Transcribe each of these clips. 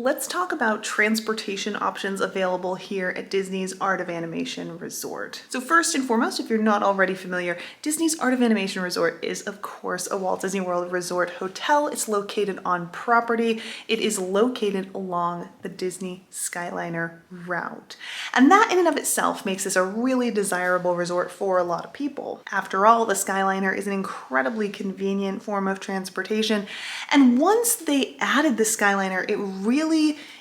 let's talk about transportation options available here at Disney's Art of Animation Resort. So first and foremost, if you're not already familiar, Disney's Art of Animation Resort is of course a Walt Disney World Resort hotel. It's located on property. It is located along the Disney Skyliner route. And that in and of itself makes this a really desirable resort for a lot of people. After all, the Skyliner is an incredibly convenient form of transportation. And once they added the Skyliner, it really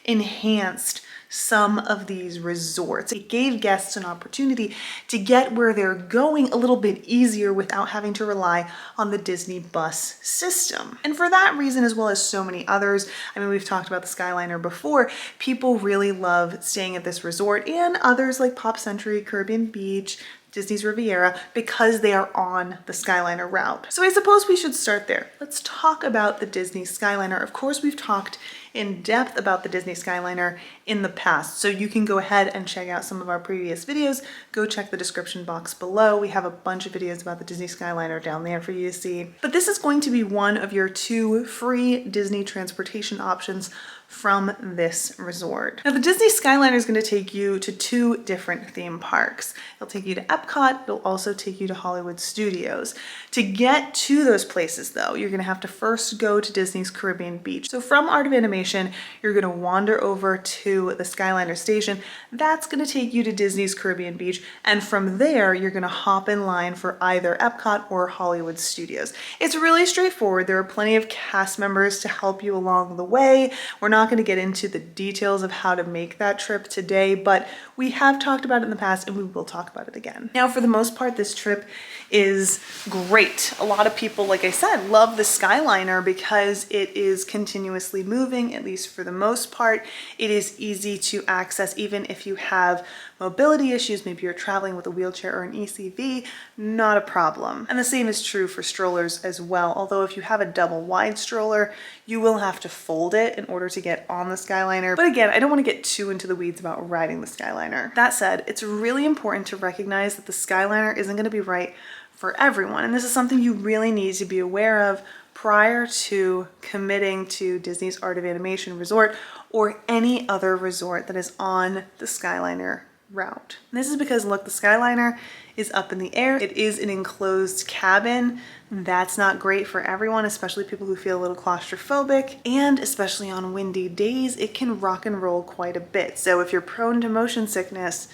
enhanced some of these resorts. It gave guests an opportunity to get where they're going a little bit easier without having to rely on the Disney bus system. And for that reason, as well as so many others, I mean, we've talked about the Skyliner before, people really love staying at this resort and others like Pop Century, Caribbean Beach, Disney's Riviera, because they are on the Skyliner route. So I suppose we should start there. Let's talk about the Disney Skyliner. Of course, we've talked in depth about the Disney Skyliner in the past, so you can go ahead and check out some of our previous videos. Go check the description box below. We have a bunch of videos about the Disney Skyliner down there for you to see. But this is going to be one of your 2 free Disney transportation options from this resort. Now the Disney Skyliner is going to take you to 2 different theme parks. It'll take you to Epcot, it'll also take you to Hollywood Studios. To get to those places though, you're going to have to first go to Disney's Caribbean Beach. So from Art of Animation, you're going to wander over to the Skyliner station. That's going to take you to Disney's Caribbean Beach, and from there you're going to hop in line for either Epcot or Hollywood Studios. It's really straightforward. There are plenty of cast members to help you along the way. We're not going to get into the details of how to make that trip today, but we have talked about it in the past and we will talk about it again. Now, for the most part, this trip is great. A lot of people, like I said, love the Skyliner because it is continuously moving, at least for the most part. It is easy to access even if you have mobility issues, maybe you're traveling with a wheelchair or an ECV, not a problem. And the same is true for strollers as well. Although if you have a double wide stroller, you will have to fold it in order to get on the Skyliner. But again, I don't want to get too into the weeds about riding the Skyliner. That said, it's really important to recognize that the Skyliner isn't going to be right for everyone. And this is something you really need to be aware of prior to committing to Disney's Art of Animation Resort or any other resort that is on the Skyliner route. And this is because, look, the Skyliner is up in the air. It is an enclosed cabin. That's not great for everyone, especially people who feel a little claustrophobic. And especially on windy days, it can rock and roll quite a bit. So if you're prone to motion sickness,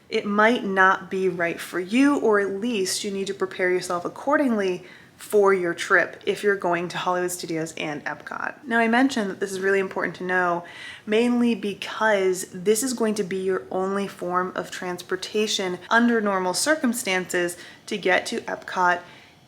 it might not be right for you, or at least you need to prepare yourself accordingly for your trip if you're going to Hollywood Studios and Epcot. Now, I mentioned that this is really important to know, mainly because this is going to be your only form of transportation under normal circumstances to get to Epcot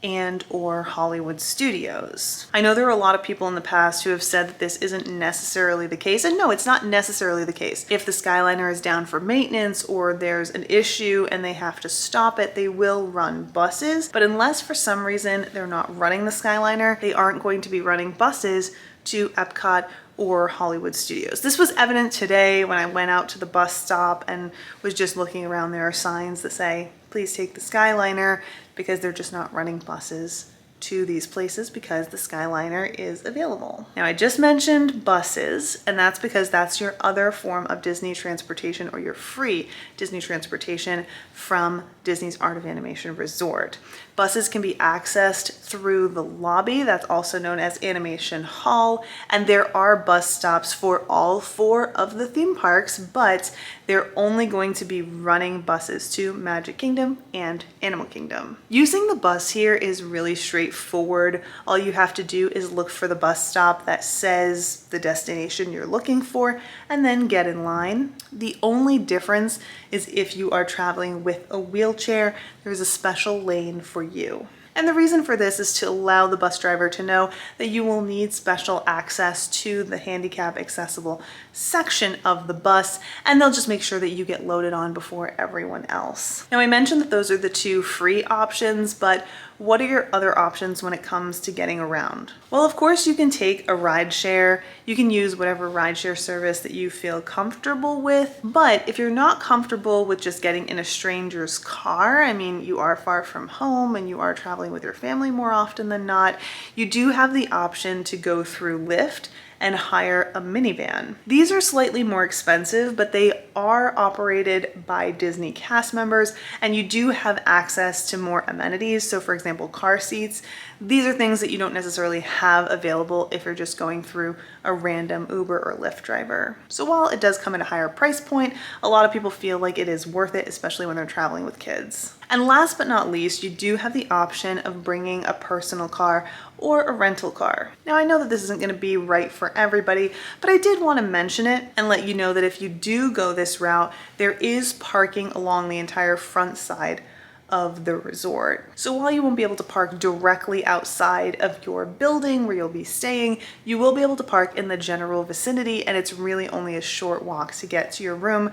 and or Hollywood Studios. I know there are a lot of people in the past who have said that this isn't necessarily the case, and no, it's not necessarily the case. If the Skyliner is down for maintenance or there's an issue and they have to stop it, they will run buses. But unless for some reason they're not running the Skyliner, they aren't going to be running buses to Epcot or Hollywood Studios. This was evident today when I went out to the bus stop and was just looking around. There are signs that say, please take the Skyliner, because they're just not running buses to these places because the Skyliner is available. Now, I just mentioned buses, and that's because that's your other form of Disney transportation, or your free Disney transportation from Disney's Art of Animation Resort. Buses can be accessed through the lobby, that's also known as Animation Hall, and there are bus stops for all 4 of the theme parks, but they're only going to be running buses to Magic Kingdom and Animal Kingdom. Using the bus here is really straightforward. All you have to do is look for the bus stop that says the destination you're looking for and then get in line. The only difference is if you are traveling with a wheelchair, there's a special lane for you. And the reason for this is to allow the bus driver to know that you will need special access to the handicap accessible section of the bus, and they'll just make sure that you get loaded on before everyone else. Now, I mentioned that those are the 2 free options, but what are your other options when it comes to getting around? Well, of course, you can take a rideshare. You can use whatever rideshare service that you feel comfortable with. But if you're not comfortable with just getting in a stranger's car, I mean, you are far from home and you are traveling with your family more often than not, you do have the option to go through Lyft and hire a minivan. These are slightly more expensive, but they are operated by Disney cast members, and you do have access to more amenities. So for example, car seats. These are things that you don't necessarily have available if you're just going through a random Uber or Lyft driver. So while it does come at a higher price point, a lot of people feel like it is worth it, especially when they're traveling with kids. And last but not least, you do have the option of bringing a personal car or a rental car. Now I know that this isn't going to be right for everybody, but I did want to mention it and let you know that if you do go this route, there is parking along the entire front side of the resort. So while you won't be able to park directly outside of your building where you'll be staying, you will be able to park in the general vicinity, and it's really only a short walk to get to your room.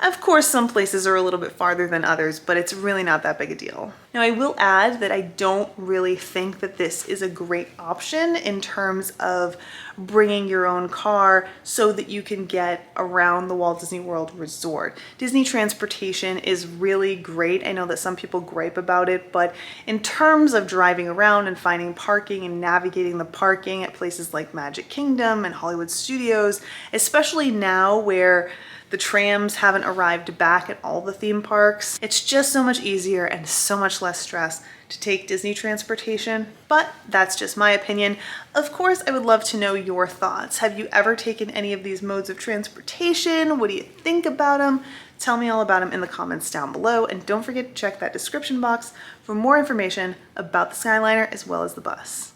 Of course, some places are a little bit farther than others, but it's really not that big a deal. Now, I will add that I don't really think that this is a great option in terms of bringing your own car so that you can get around the Walt Disney World Resort. Disney transportation is really great. I know that some people gripe about it, but in terms of driving around and finding parking and navigating the parking at places like Magic Kingdom and Hollywood Studios, especially now where the trams haven't arrived back at all the theme parks, it's just so much easier and so much less stress to take Disney transportation, but that's just my opinion. Of course, I would love to know your thoughts. Have you ever taken any of these modes of transportation? What do you think about them? Tell me all about them in the comments down below, and don't forget to check that description box for more information about the Skyliner as well as the bus.